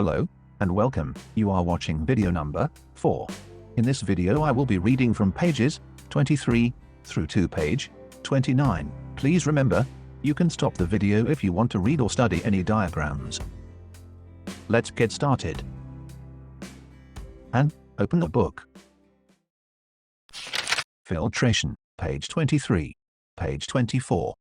Hello, and welcome. You are watching video number 4. In this video I will be reading from pages 23 through to page 29. Please remember, you can stop the video if you want to read or study any diagrams. Let's get started. And open the book. Filtration, page 23, page 24.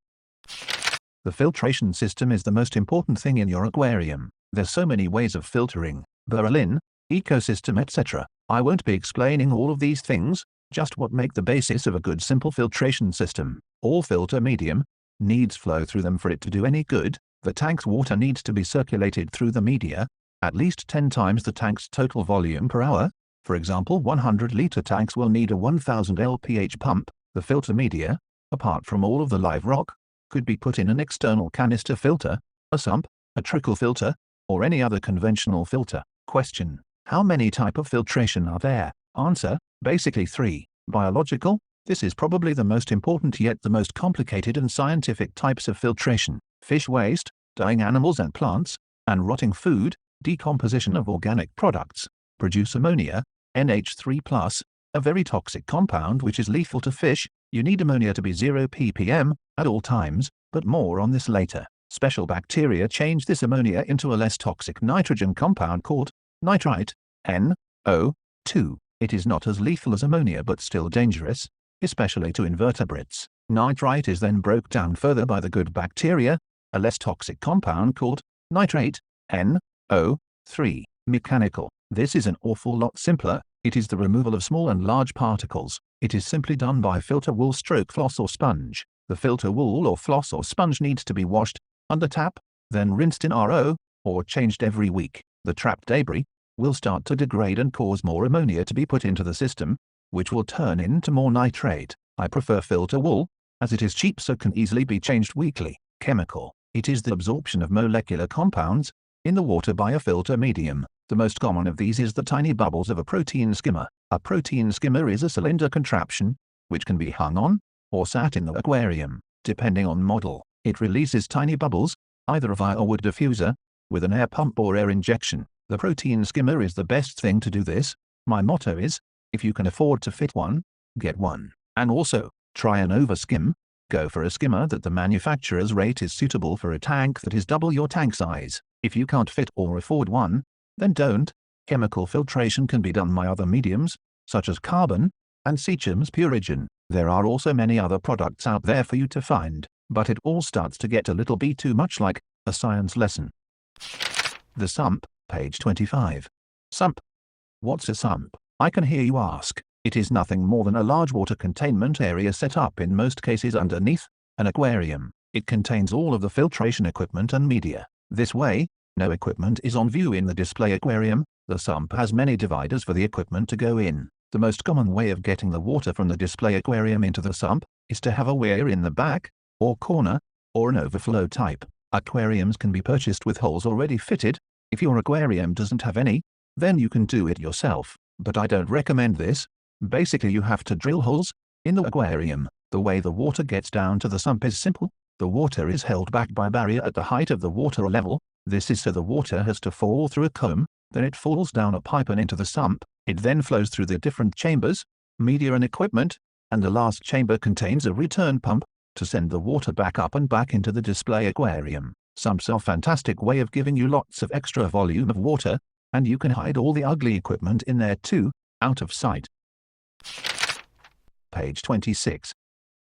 The filtration system is the most important thing in your aquarium. There's so many ways of filtering, Berlin, ecosystem, etc. I won't be explaining all of these things, just what make the basis of a good simple filtration system. All filter medium needs flow through them for it to do any good. The tank's water needs to be circulated through the media, at least 10 times the tank's total volume per hour. For example, 100-liter tanks will need a 1000 lph pump. The filter media, apart from all of the live rock, could be put in an external canister filter, a sump, a trickle filter, or any other conventional filter. Question: how many types of filtration are there? Answer: basically 3. Biological: this is probably the most important yet the most complicated and scientific types of filtration. Fish waste, dying animals and plants, and rotting food, decomposition of organic products, produce ammonia, NH3+, a very toxic compound which is lethal to fish. You need ammonia to be 0 ppm at all times, but more on this later. Special bacteria change this ammonia into a less toxic nitrogen compound called nitrite, NO2. It is not as lethal as ammonia but still dangerous, especially to invertebrates. Nitrite is then broken down further by the good bacteria, a less toxic compound called nitrate, NO3. Mechanical: this is an awful lot simpler. It is the removal of small and large particles. It is simply done by filter wool stroke floss or sponge. The filter wool or floss or sponge needs to be washed under tap, then rinsed in RO, or changed every week. The trapped debris will start to degrade and cause more ammonia to be put into the system, which will turn into more nitrate. I prefer filter wool, as it is cheap so can easily be changed weekly. Chemical: it is the absorption of molecular compounds in the water by a filter medium. The most common of these is the tiny bubbles of a protein skimmer. A protein skimmer is a cylinder contraption, which can be hung on, or sat in the aquarium, depending on model. It releases tiny bubbles, either via a wood diffuser, with an air pump or air injection. The protein skimmer is the best thing to do this. My motto is, if you can afford to fit one, get one. And also, try an overskim. Go for a skimmer that the manufacturer's rate is suitable for a tank that is double your tank size. If you can't fit or afford one, then don't. Chemical filtration can be done by other mediums, such as carbon, and Seachem's Purigen. There are also many other products out there for you to find, but it all starts to get a little bit too much like a science lesson. The sump, page 25. Sump. What's a sump? I can hear you ask. It is nothing more than a large water containment area set up in most cases underneath an aquarium. It contains all of the filtration equipment and media. This way, no equipment is on view in the display aquarium. The sump has many dividers for the equipment to go in. The most common way of getting the water from the display aquarium into the sump is to have a weir in the back, or corner, or an overflow type. Aquariums can be purchased with holes already fitted. If your aquarium doesn't have any, then you can do it yourself, but I don't recommend this. Basically you have to drill holes in the aquarium. The way the water gets down to the sump is simple. The water is held back by a barrier at the height of the water level. This is so the water has to fall through a comb, then it falls down a pipe and into the sump. It then flows through the different chambers, media and equipment, and the last chamber contains a return pump to send the water back up and back into the display aquarium. Sumps are a fantastic way of giving you lots of extra volume of water, and you can hide all the ugly equipment in there too, out of sight. Page 26.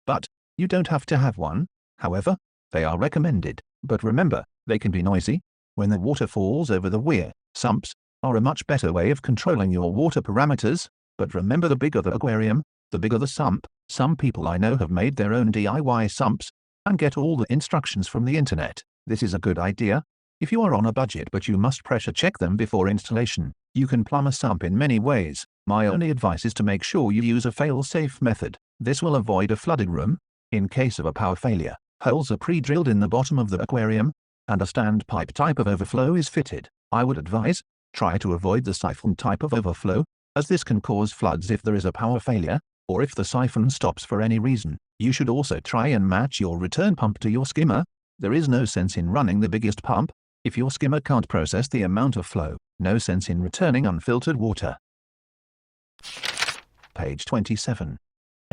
But you don't have to have one. However, they are recommended. But remember, they can be noisy when the water falls over the weir. Sumps are a much better way of controlling your water parameters, but remember, the bigger the aquarium, the bigger the sump. Some people I know have made their own DIY sumps and get all the instructions from the internet. This is a good idea if you are on a budget, but you must pressure check them before installation. You can plumb a sump in many ways. My only advice is to make sure you use a fail-safe method. This will avoid a flooded room in case of a power failure. Holes are pre-drilled in the bottom of the aquarium, and a standpipe type of overflow is fitted. I would advise, try to avoid the siphon type of overflow, as this can cause floods if there is a power failure, or if the siphon stops for any reason. You should also try and match your return pump to your skimmer. There is no sense in running the biggest pump if your skimmer can't process the amount of flow. No sense in returning unfiltered water. Page 27.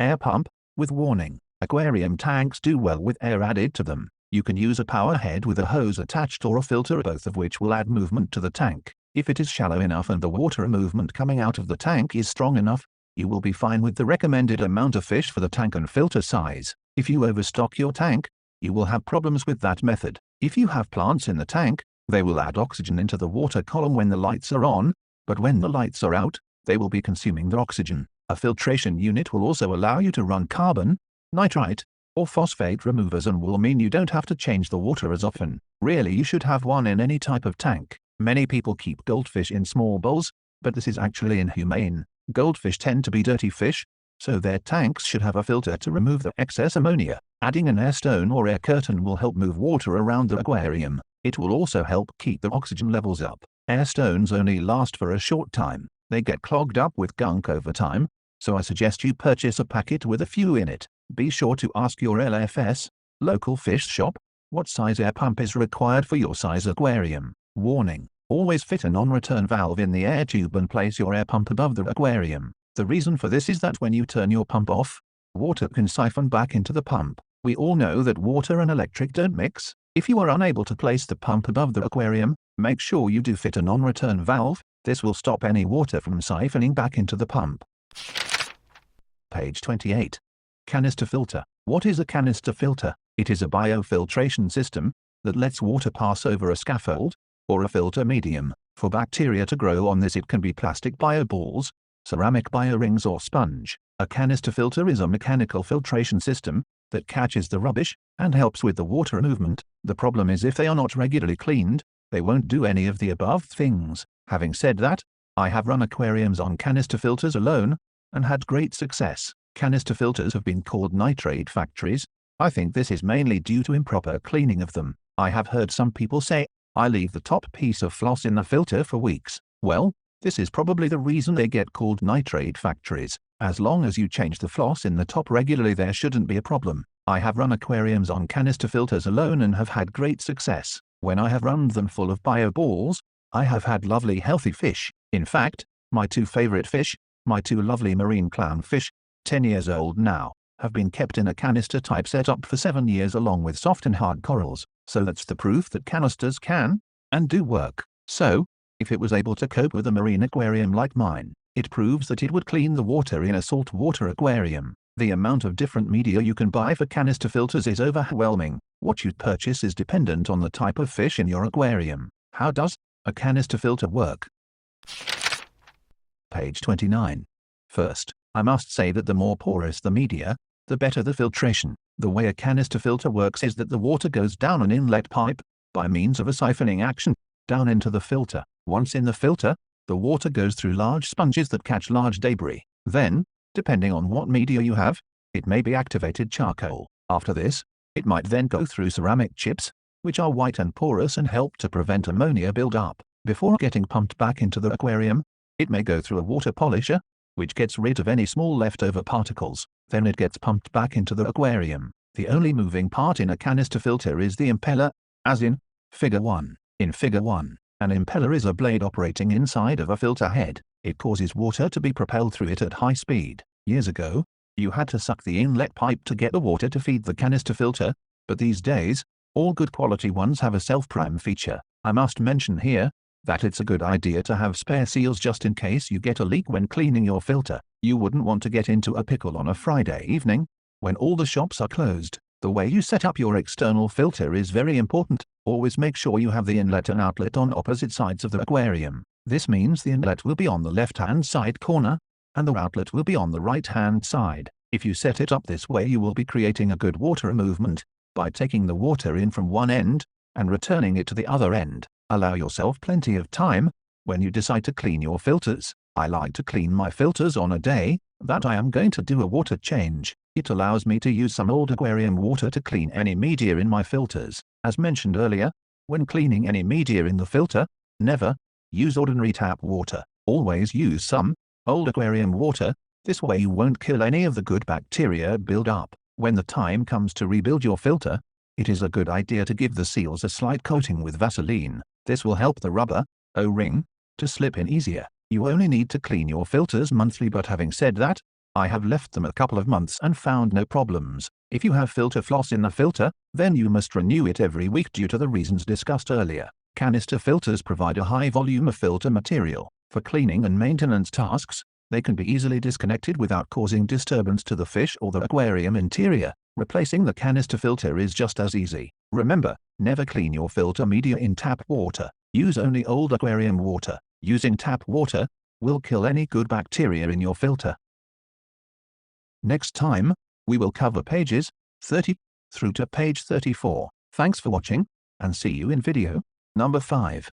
Air pump, with warning. Aquarium tanks do well with air added to them. You can use a power head with a hose attached or a filter, both of which will add movement to the tank. If it is shallow enough and the water movement coming out of the tank is strong enough, you will be fine with the recommended amount of fish for the tank and filter size. If you overstock your tank, you will have problems with that method. If you have plants in the tank, they will add oxygen into the water column when the lights are on, but when the lights are out, they will be consuming the oxygen. A filtration unit will also allow you to run carbon, nitrite, or phosphate removers and will mean you don't have to change the water as often. Really, you should have one in any type of tank. Many people keep goldfish in small bowls, but this is actually inhumane. Goldfish tend to be dirty fish, so their tanks should have a filter to remove the excess ammonia. Adding an air stone or air curtain will help move water around the aquarium. It will also help keep the oxygen levels up. Air stones only last for a short time. They get clogged up with gunk over time, so I suggest you purchase a packet with a few in it. Be sure to ask your LFS, local fish shop, what size air pump is required for your size aquarium. Warning: always fit a non-return valve in the air tube and place your air pump above the aquarium. The reason for this is that when you turn your pump off, water can siphon back into the pump. We all know that water and electric don't mix. If you are unable to place the pump above the aquarium, make sure you do fit a non-return valve. This will stop any water from siphoning back into the pump. Page 28. Canister filter. What is a canister filter? It is a biofiltration system that lets water pass over a scaffold, or a filter medium. For bacteria to grow on this, it can be plastic bioballs, ceramic biorings, or sponge. A canister filter is a mechanical filtration system that catches the rubbish and helps with the water movement. The problem is, if they are not regularly cleaned, they won't do any of the above things. Having said that, I have run aquariums on canister filters alone and had great success. Canister filters have been called nitrate factories. I think this is mainly due to improper cleaning of them. I have heard some people say, "I leave the top piece of floss in the filter for weeks." Well, this is probably the reason they get called nitrate factories. As long as you change the floss in the top regularly, there shouldn't be a problem. I have run aquariums on canister filters alone and have had great success. When I have run them full of bioballs, I have had lovely healthy fish. In fact, my two favorite fish, my two lovely marine clownfish, 10 years old now, have been kept in a canister type setup for 7 years along with soft and hard corals. So that's the proof that canisters can and do work. So, if it was able to cope with a marine aquarium like mine, it proves that it would clean the water in a saltwater aquarium. The amount of different media you can buy for canister filters is overwhelming. What you purchase is dependent on the type of fish in your aquarium. How does a canister filter work? Page 29. First, I must say that the more porous the media, the better the filtration. The way a canister filter works is that the water goes down an inlet pipe, by means of a siphoning action, down into the filter. Once in the filter, the water goes through large sponges that catch large debris. Then, depending on what media you have, it may be activated charcoal. After this, it might then go through ceramic chips, which are white and porous and help to prevent ammonia build-up. Before getting pumped back into the aquarium, it may go through a water polisher, which gets rid of any small leftover particles. Then it gets pumped back into the aquarium. The only moving part in a canister filter is the impeller, as in Figure 1. In Figure 1, an impeller is a blade operating inside of a filter head. It causes water to be propelled through it at high speed. Years ago, you had to suck the inlet pipe to get the water to feed the canister filter, but these days, all good quality ones have a self-prime feature. I must mention here that it's a good idea to have spare seals just in case you get a leak when cleaning your filter. You wouldn't want to get into a pickle on a Friday evening, when all the shops are closed. The way you set up your external filter is very important. Always make sure you have the inlet and outlet on opposite sides of the aquarium. This means the inlet will be on the left-hand side corner, and the outlet will be on the right-hand side. If you set it up this way, you will be creating a good water movement by taking the water in from one end and returning it to the other end. Allow yourself plenty of time when you decide to clean your filters. I like to clean my filters on a day that I am going to do a water change. It allows me to use some old aquarium water to clean any media in my filters. As mentioned earlier, when cleaning any media in the filter, never use ordinary tap water. Always use some old aquarium water. This way you won't kill any of the good bacteria build up. When the time comes to rebuild your filter, it is a good idea to give the seals a slight coating with Vaseline. This will help the rubber O-ring to slip in easier. You only need to clean your filters monthly, but having said that, I have left them a couple of months and found no problems. If you have filter floss in the filter, then you must renew it every week due to the reasons discussed earlier. Canister filters provide a high volume of filter material. For cleaning and maintenance tasks, they can be easily disconnected without causing disturbance to the fish or the aquarium interior. Replacing the canister filter is just as easy. Remember, never clean your filter media in tap water. Use only old aquarium water. Using tap water will kill any good bacteria in your filter. Next time, we will cover pages 30 through to page 34. Thanks for watching, and see you in video number 5.